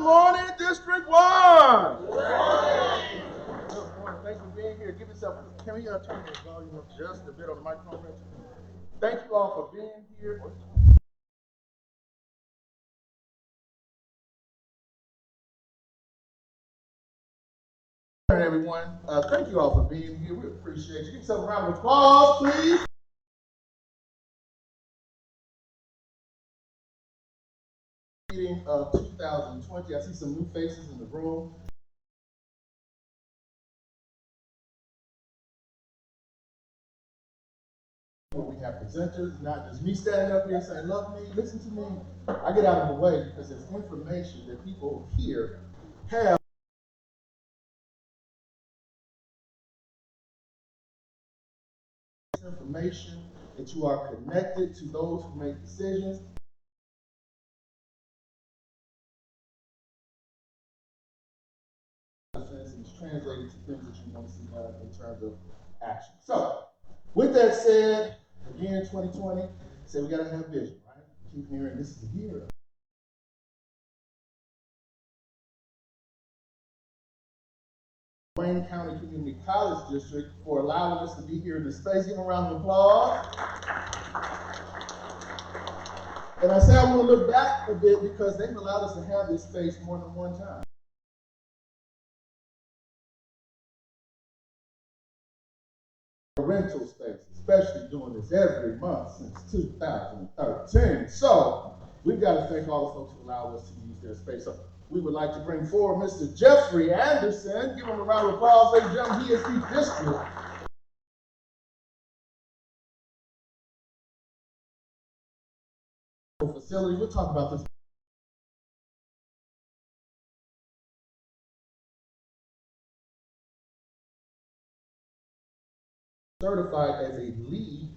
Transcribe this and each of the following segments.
morning, District 1. Good morning. Thanks for being here. Give yourself, can we turn the volume up just a bit on the microphone? Thank you all for being here. Everyone, thank you all for being here. We appreciate you. Give yourself a round of applause, please. Meeting of 2020. I see some new faces in the room. We have presenters, not just me standing up here saying, love me, listen to me. I get out of the way because there's information that people here have. Information that you are connected to those who make decisions. It's translated to things that you want to see done in terms of action. So, with that said, again, 2020, say we got to have vision, right? Keep hearing this is the year. Wayne County Community College District for allowing us to be here in this space. Give them a round of applause. And I say I want to look back a bit because they've allowed us to have this space more than one time. Rental space, especially doing this every month since 2013. So we've got to thank all the folks who allowed us to use their space. So we would like to bring forward Mr. Jeffrey Anderson. Give him a round of applause, ladies and gentlemen. He is the district facility. We'll talk about this. Certified as a lead.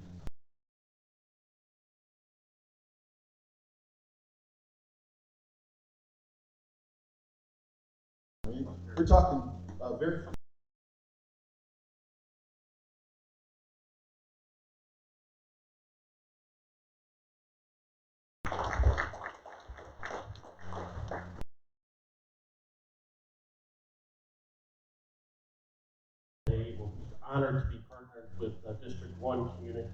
We're talking very. We're honored to be partnered with District 1 Community.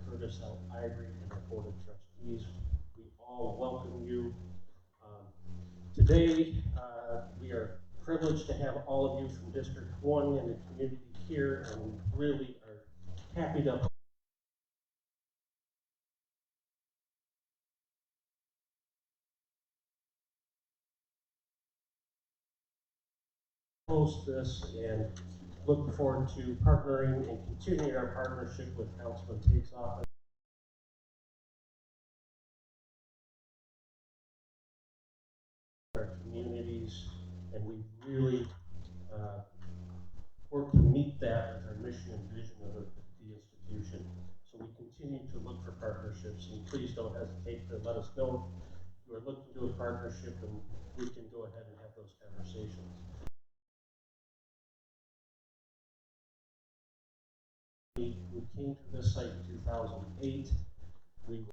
Curtis L. Ivory and our Board of Trustees. We all welcome you. Today, we are privileged to have all of you from District 1 and the community here, and we really are happy to host this and look forward to partnering and continuing our partnership with Councilman Tate's office. Our communities, and we really work to meet that as our mission and vision of the institution. So we continue to look for partnerships, and please don't hesitate to let us know if you are looking to do a partnership, and we can go ahead and have those conversations. We came to this site in 2008. We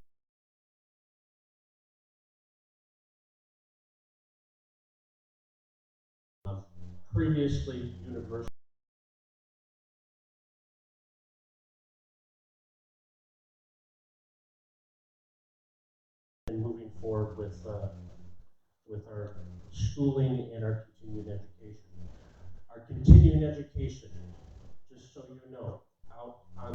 previously university. And moving forward with our schooling and our continuing education. Our continuing education, just so you know, out on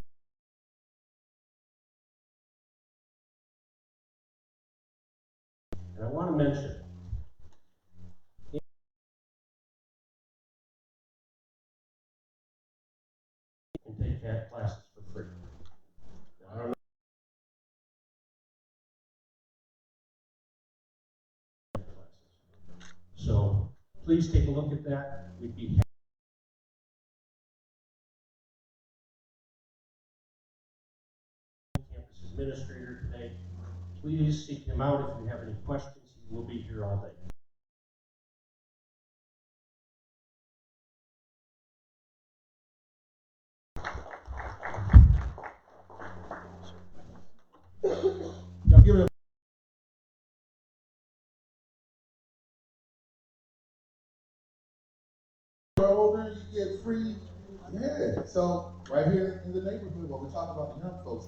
and I want to mention you can take CAT classes for free. I don't know. So please take a look at that. We'd be happy. Campus administrator today. Please seek him out if you have any questions. He will be here all day. Yeah, so right here in the neighborhood, when we're talking about the young folks,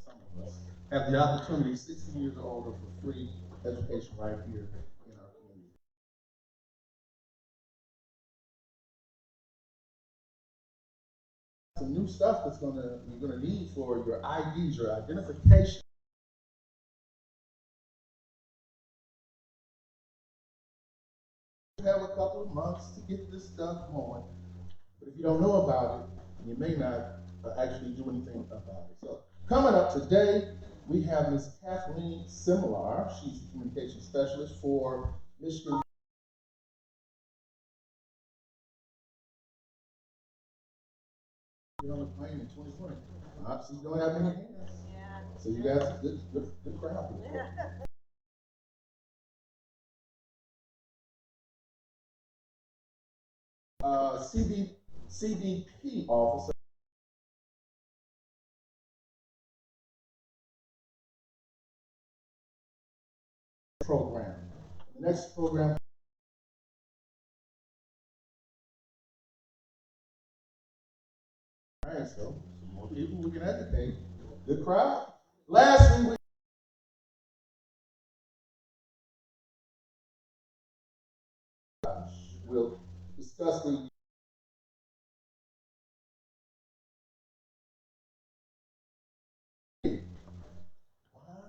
some of us have the opportunity, 60 years or older, for free education right here in our community. Some new stuff that's you're gonna need for your IDs, your identification. You have a couple of months to get this stuff going, but if you don't know about it, you may not actually do anything about it. So coming up today, we have Ms. Kathleen Similar. She's the communication specialist for Michigan. On the plane in 2020. So you don't have any hands. Yeah. So you guys, good crowd. CBP officer. Program. The next program. All right, so some more people we can educate. Good crowd. Lastly, we'll discuss the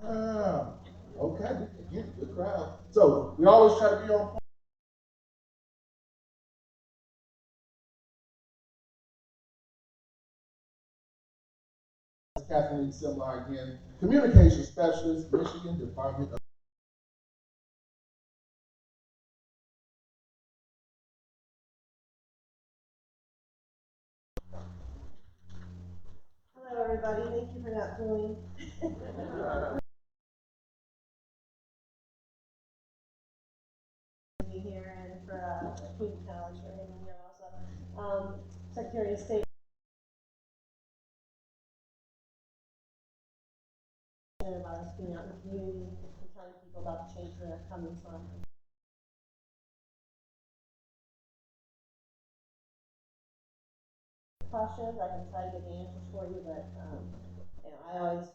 wow. Okay, good crowd. So we always try to be on point. Kathleen Similar again, communication specialist, Michigan Department of. Hello, everybody. Thank you for not doing. Here and for Queen College for having me here also. Secretary of State. About us being out in the community and telling people about the change where they're coming from. Questions, I can try to get the answers for you, but you know, I always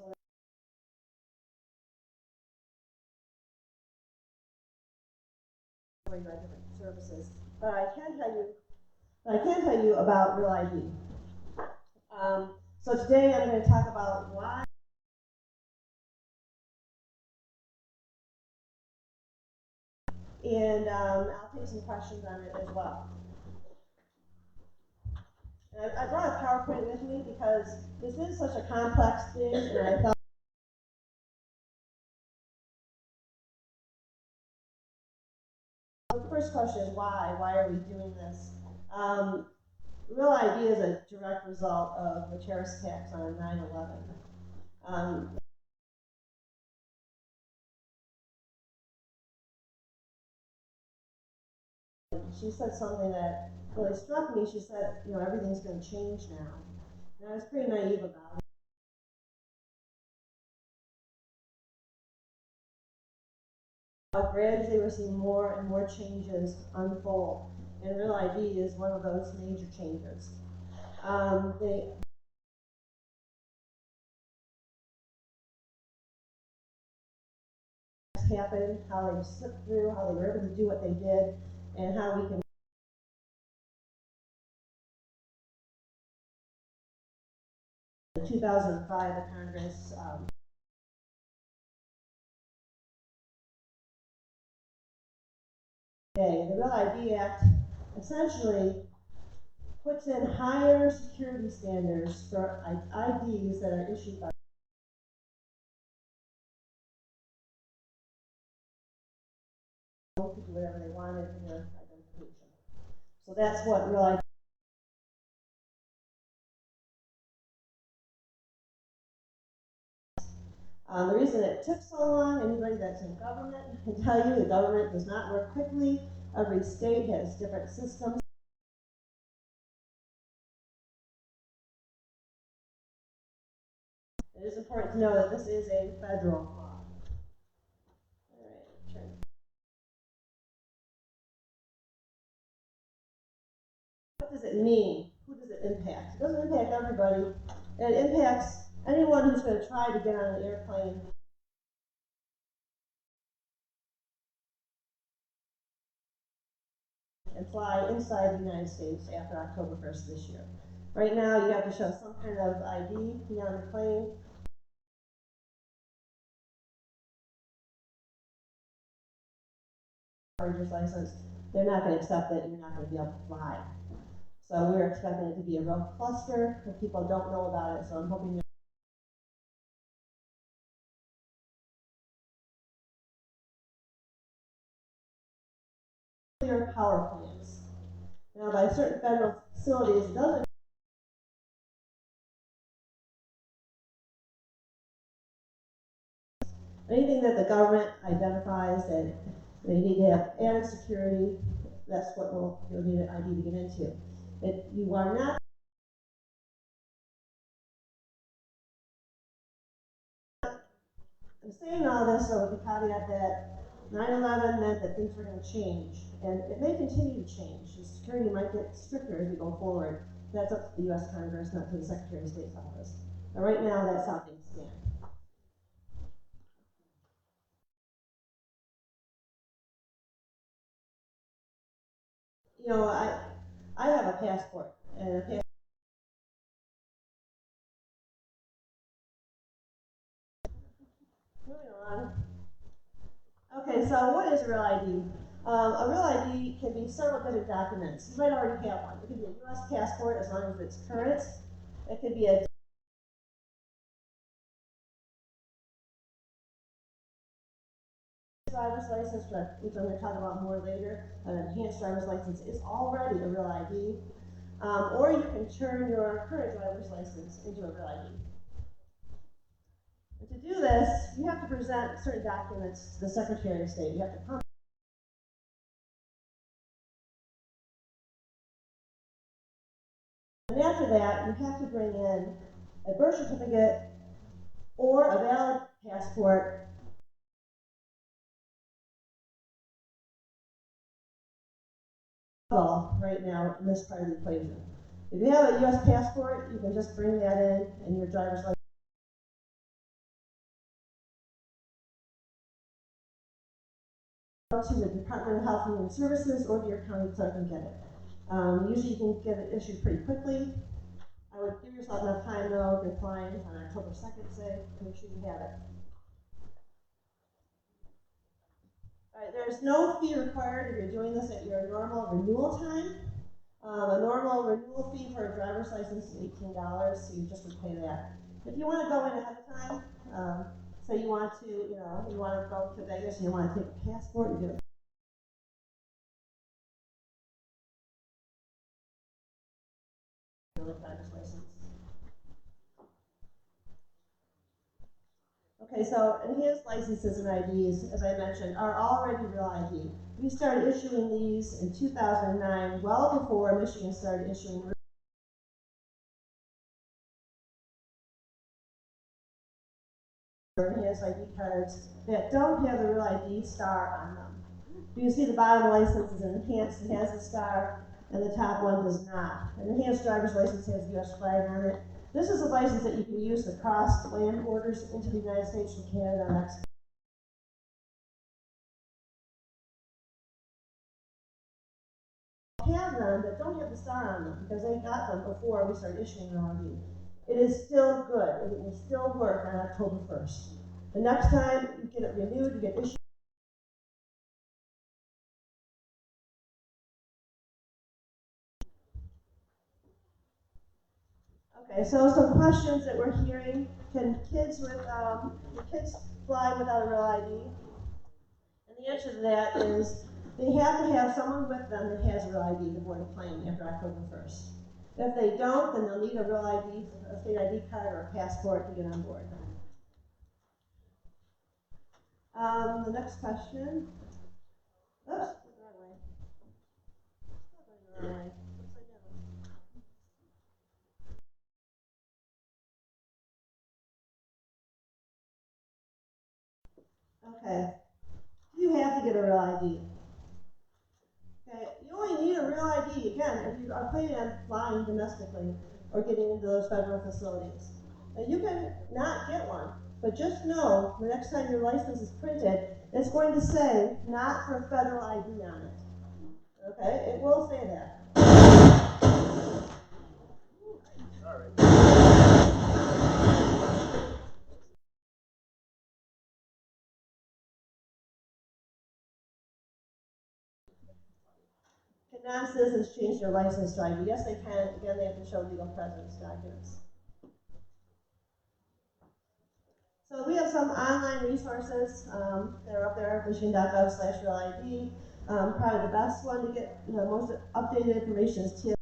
for you at different services. But I can tell you about Real ID. So today I'm going to talk about why. And I'll take some questions on it as well. And I brought a PowerPoint with me because this is such a complex thing, and I thought the first question is why? Why are we doing this? Real ID is a direct result of the terrorist attacks on 9/11. She said something that really struck me. She said, you know, everything's going to change now. And I was pretty naive about it. Gradually, we're seeing more and more changes unfold, and Real ID is one of those major changes. Happened, how they slipped through, how they were able to do what they did, and how we can. In 2005, the Congress the Real ID Act essentially puts in higher security standards for IDs that are issued by people to do whatever they wanted in their identification. So that's what Real ID. The reason it took so long, anybody that's in government can tell you the government does not work quickly. Every state has different systems. It is important to know that this is a federal law. All right, turn. it mean? Who does it impact? It doesn't impact everybody. It impacts anyone who's going to try to get on an airplane and fly inside the United States after October 1st this year. Right now, you have to show some kind of ID to get on the plane. Driver's license, they're not going to accept it, and you're not going to be able to fly. So we're expecting it to be a real cluster, and people don't know about it, so I'm hoping nuclear power plants. Now, by certain federal facilities, it doesn't. Anything that the government identifies that they need to have added security, that's what you'll need an ID to get into. You are not. I'm saying all this so with the caveat that 9/11 meant that things were going to change, and it may continue to change. The security might get stricter as we go forward. That's up to the U.S. Congress, not to the Secretary of State's office. But right now, that's how things stand. You know, I have a passport, and a passport. Moving on. Okay, so what is a real ID? A real ID can be several different documents. You might already have one. It could be a U.S. passport as long as it's current. It could be a driver's license, which I'm going to talk about more later. An enhanced driver's license is already a real ID. Or you can turn your current driver's license into a real ID. And to do this, you have to present certain documents to the Secretary of State. You have to come. And after that, you have to bring in a birth certificate or a valid passport. Right now in this part of the equation. If you have a U.S. passport, you can just bring that in and your driver's license. To the Department of Health and Human Services or to your county clerk and get it. Usually you can get it issued pretty quickly. I would give yourself enough time though, if you're flying on October 2nd, say, to make sure you have it. Alright, there's no fee required if you're doing this at your normal renewal time. A normal renewal fee for a driver's license is $18, so you just would pay that. If you want to go in ahead of time, say you want to, you want to go to Vegas and you want to take a passport, you do it. Driver's license. Okay, so enhanced licenses and IDs, as I mentioned, are already real ID. We started issuing these in 2009, well before Michigan started issuing enhanced ID cards that don't have the real ID star on them. You can see the bottom license is enhanced, it has the star, and the top one does not. An enhanced driver's license has the US flag on it. This is a license that you can use to cross land borders into the United States from Canada and Mexico. Have them that don't have the star on them because they got them before we started issuing real ID. It is still good. It will still work on October 1st. The next time you get it renewed, you get issued. Okay, so some questions that we're hearing. Can kids fly without a real ID? And the answer to that is they have to have someone with them that has a real ID to board a plane after October 1st. If they don't, then they'll need a real ID, a state ID card or a passport to get on board. The next question. Oops, went the wrong way. Still going the wrong way. Okay. You have to get a real ID. Okay, you only need need a real ID, again, if you are planning on flying domestically or getting into those federal facilities. And you can not get one, but just know the next time your license is printed, it's going to say not for federal ID on it. Okay? It will say that. Can non-citizens change their license to ID? Yes, they can. Again, they have to show legal presence documents. So we have some online resources. They're up there, michigan.gov/realid. Probably the best one to get the most updated information is TS.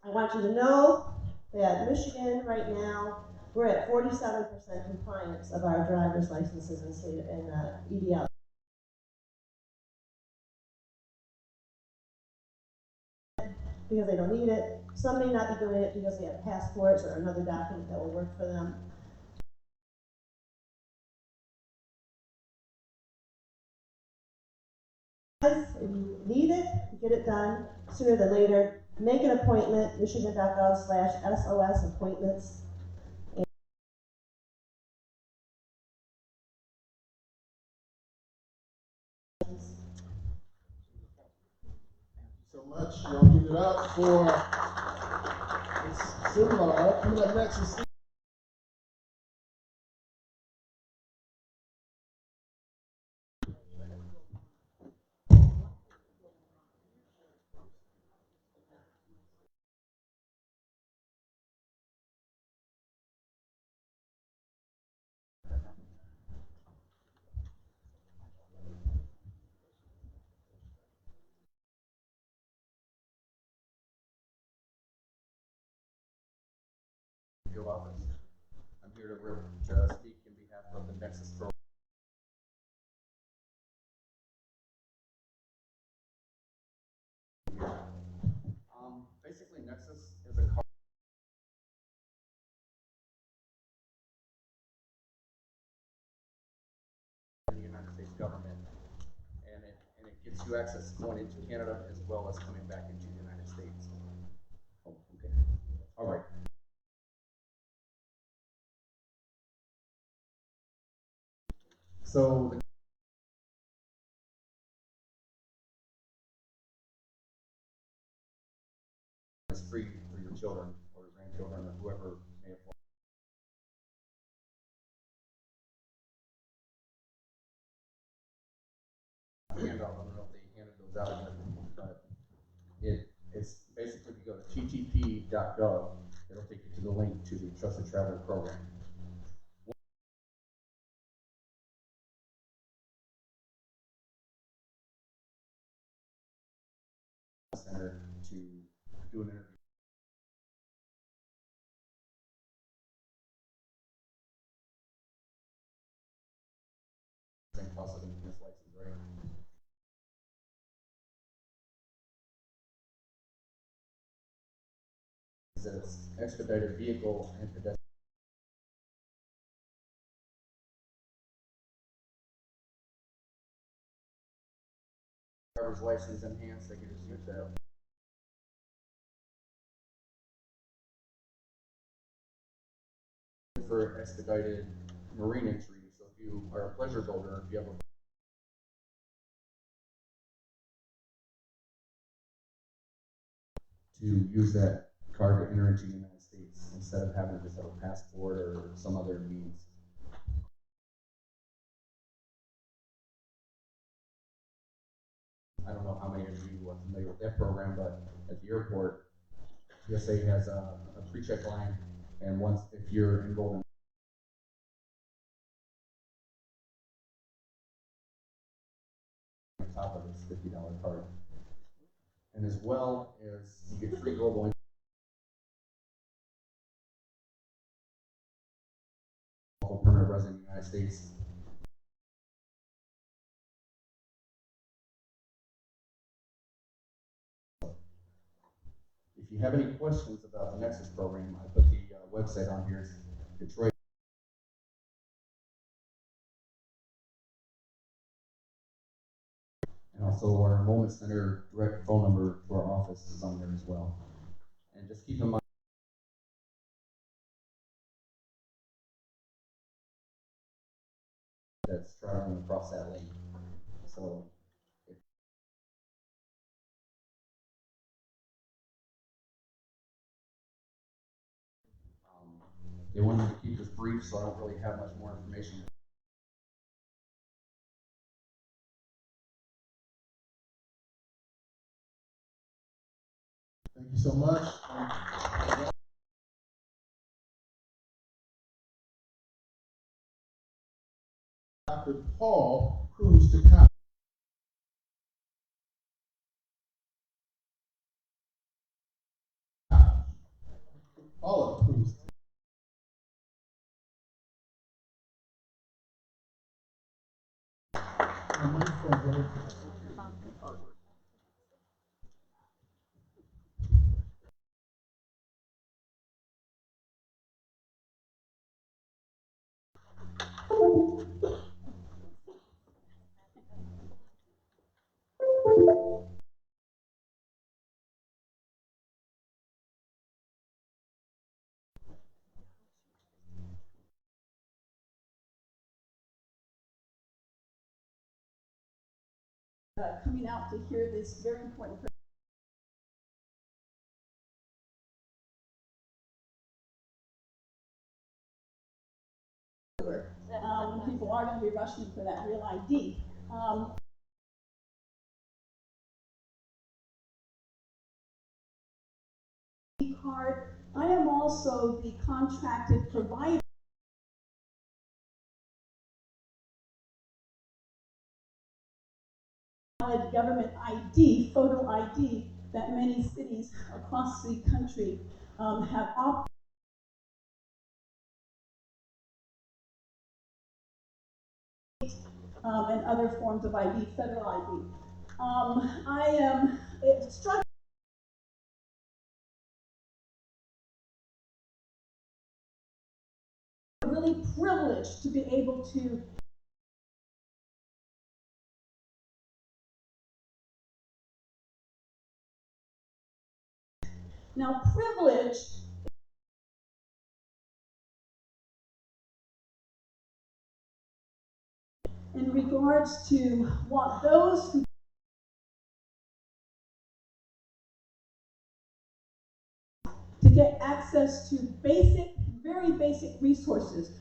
I want you to know that Michigan right now, we're at 47% compliance of our driver's licenses in state in EDL. Because they don't need it. Some may not be doing it because they have passports or another document that will work for them. If you need it, get it done sooner than later. Make an appointment, michigan.gov/SOS appointments. So much. Y'all give it up for this seminar. Coming up next is Steve. Field office. I'm here to speak in behalf of the Nexus program. Basically, Nexus is a card in the United States government, and it gives you access going into Canada as well as coming back into the United States. Oh, okay. All right. So it's free for your children or grandchildren or whoever may apply. Handout, I don't know if they handed those out yet, but it's basically, if you go to ttp.gov, it'll take you to the link to the Trusted Traveler program. Center to do an interview. Same cost of the this license, right? Is that it's expedited vehicle and pedestrian. Driver's license enhanced, they can just use that. For expedited marine entry, so if you are a pleasure boater, if you have a to use that card to enter into the United States instead of having to just have a passport or some other means. I don't know how many of you are familiar with that program, but at the airport, TSA has a pre-check line, and once if you're enrolled in on top of this $50 card, and as well as you get free global permanent resident in the United States. If you have any questions about the Nexus program, I put the website on here. It's right Also, our enrollment center direct phone number to our office is on there as well. And just keep in mind that's traveling across that lane. So if they wanted to keep this brief, so I don't really have much more information. Thank you so much. Dr. Paul Cruz to comment. All of Cruz. Coming out to hear this very important people are going to be rushing for that real ID. Card. I am also the contracted provider government ID, photo ID, that many cities across the country have opted and other forms of ID, federal ID. I am struck really privileged to be able to now privilege in regards to what those who to get access to basic, very basic resources.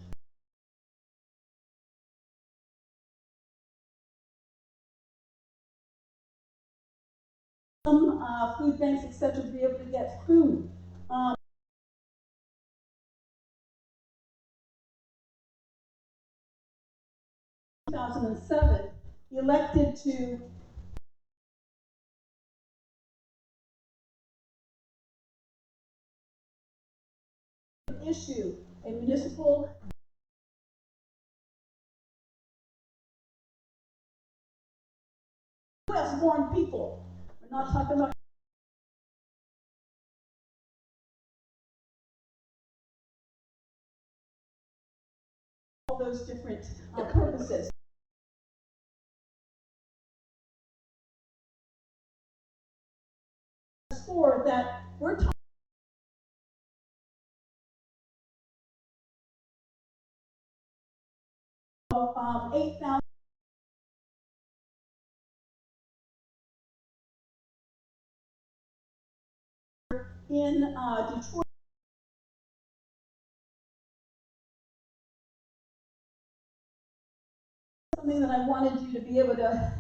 Some food banks, etc., to be able to get food. 2007, elected to issue a municipal U.S.-born people. We're not talking about all those different purposes. For that, we're talking about 8,000. In Detroit, something that I wanted you to be able to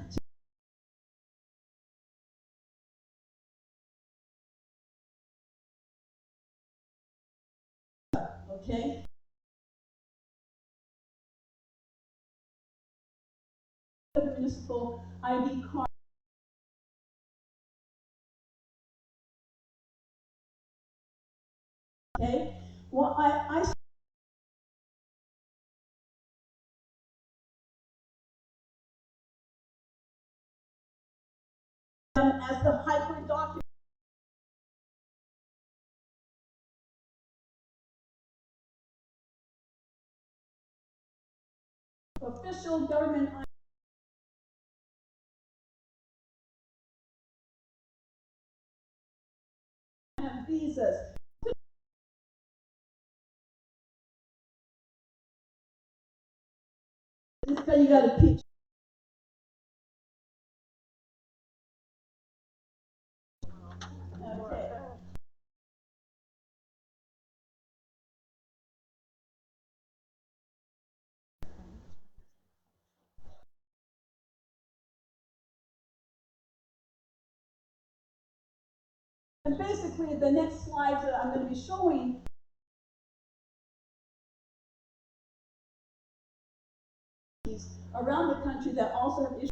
okay? The municipal ID card. Okay? Well, I as the hyper document. Official government have visas. Because you got to keep. Okay. And basically, the next slides that I'm going to be showing around the country that also have issues.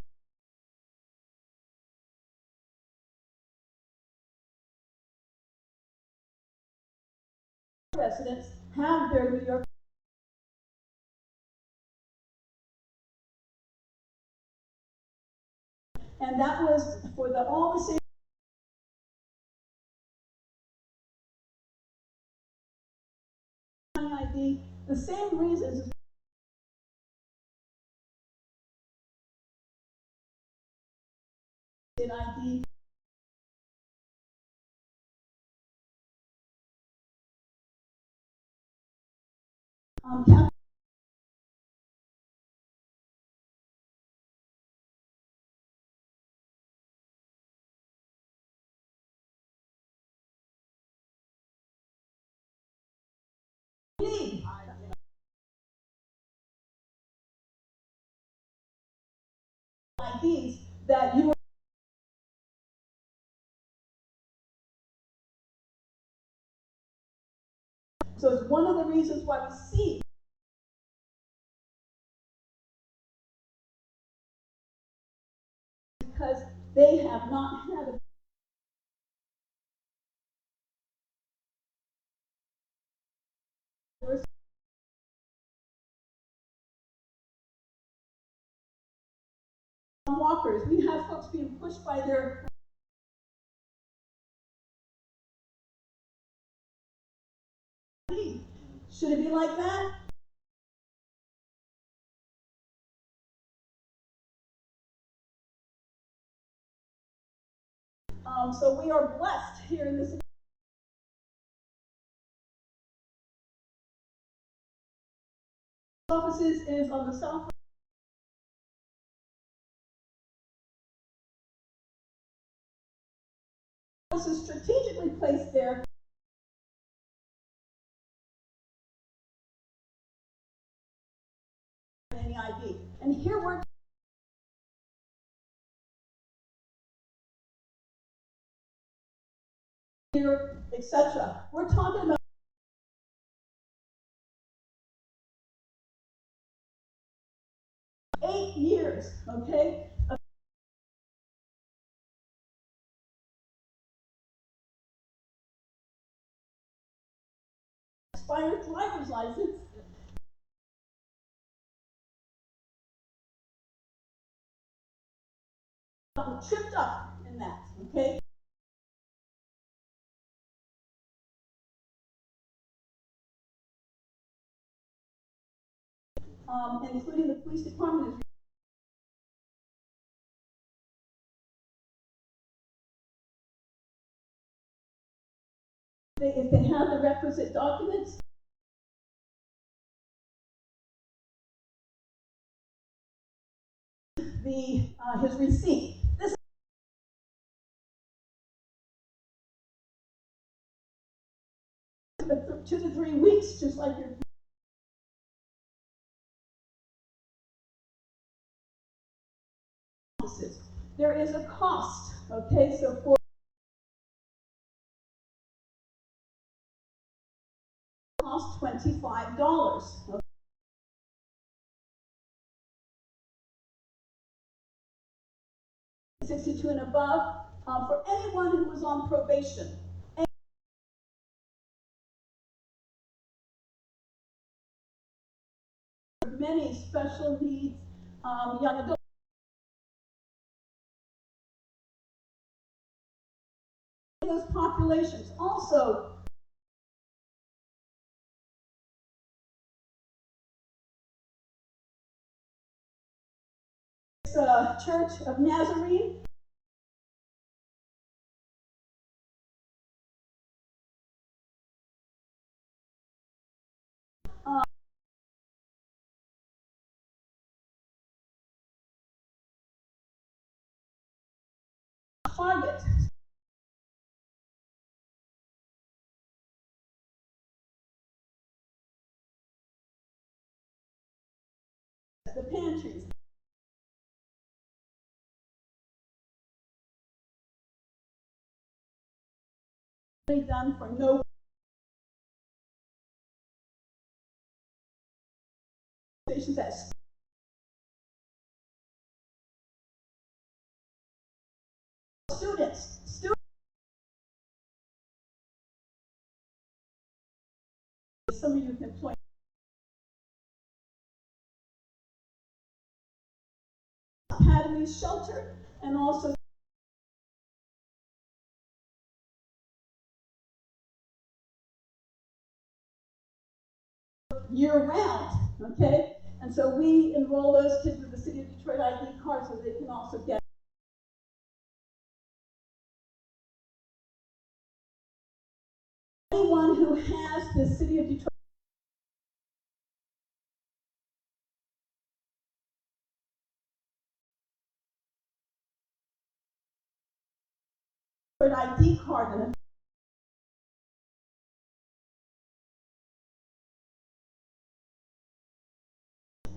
Residents have their New York. And that was for all the same ID, the same reasons. ID. IDs that you. So it's one of the reasons why we see because they have not had a walkers. We have folks being pushed by their should it be like that? So we are blessed here in this offices is on the south. This is strategically placed there. Any ID, and here we're. Etc. We're talking about 8 years, okay? Expired driver's license. Tripped up in that, okay? Including the police department. If they have the requisite documents, his receipt. This 2 to 3 weeks, just like your offices. There is a cost, okay? So for cost $25. Okay? 62 and above, for anyone who was on probation. Many special needs, young adults. Those populations also Church of Nazarene target the pantries. Done for no stations at students. Some of you can point academy shelter and also year round, okay? And so we enroll those kids with the City of Detroit ID card so they can also get anyone who has the City of Detroit ID card and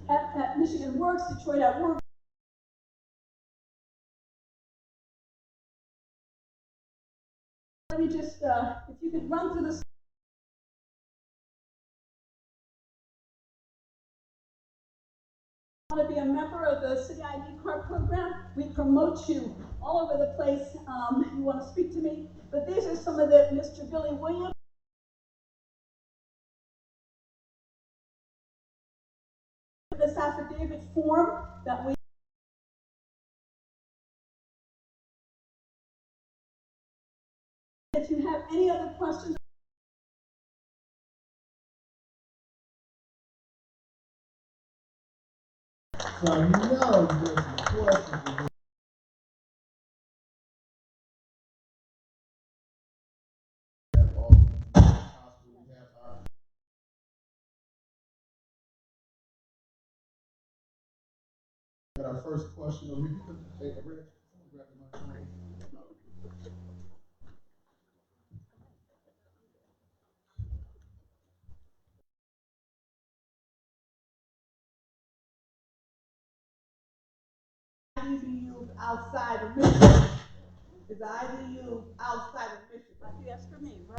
at Michigan Works, Detroit at Work. Let me just, if you could run through this. Want to be a member of the City ID card program? We promote you all over the place. You want to speak to me? But these are some of the, Mr. Billy Williams. This affidavit form that we if you have any other questions So you know there's some questions. Have all possible we have our got our first question over here. You can take a break. Grab the microphone. IDU outside of Michigan? Is the IDU outside of Michigan? I think that's for me, right?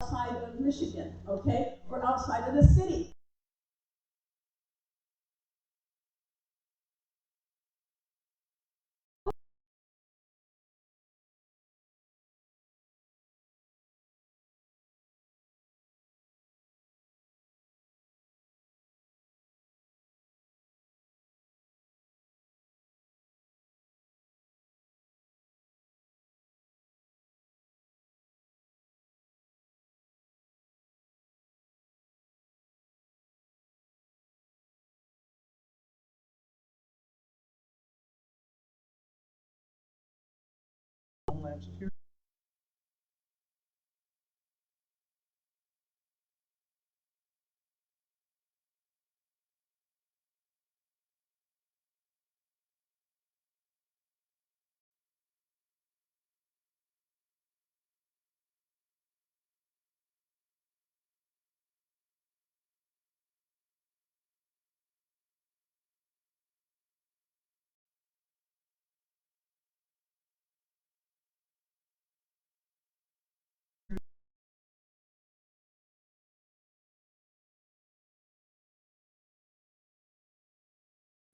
Outside of Michigan, okay? Or outside of the city. Homeland Security.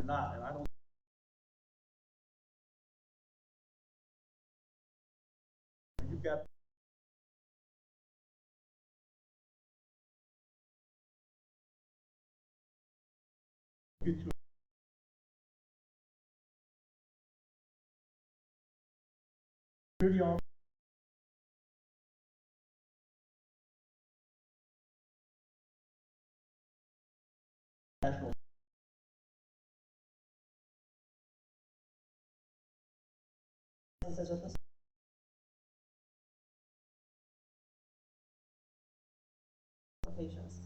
Not, and I don't. You've got. Get to security on. National. Patients.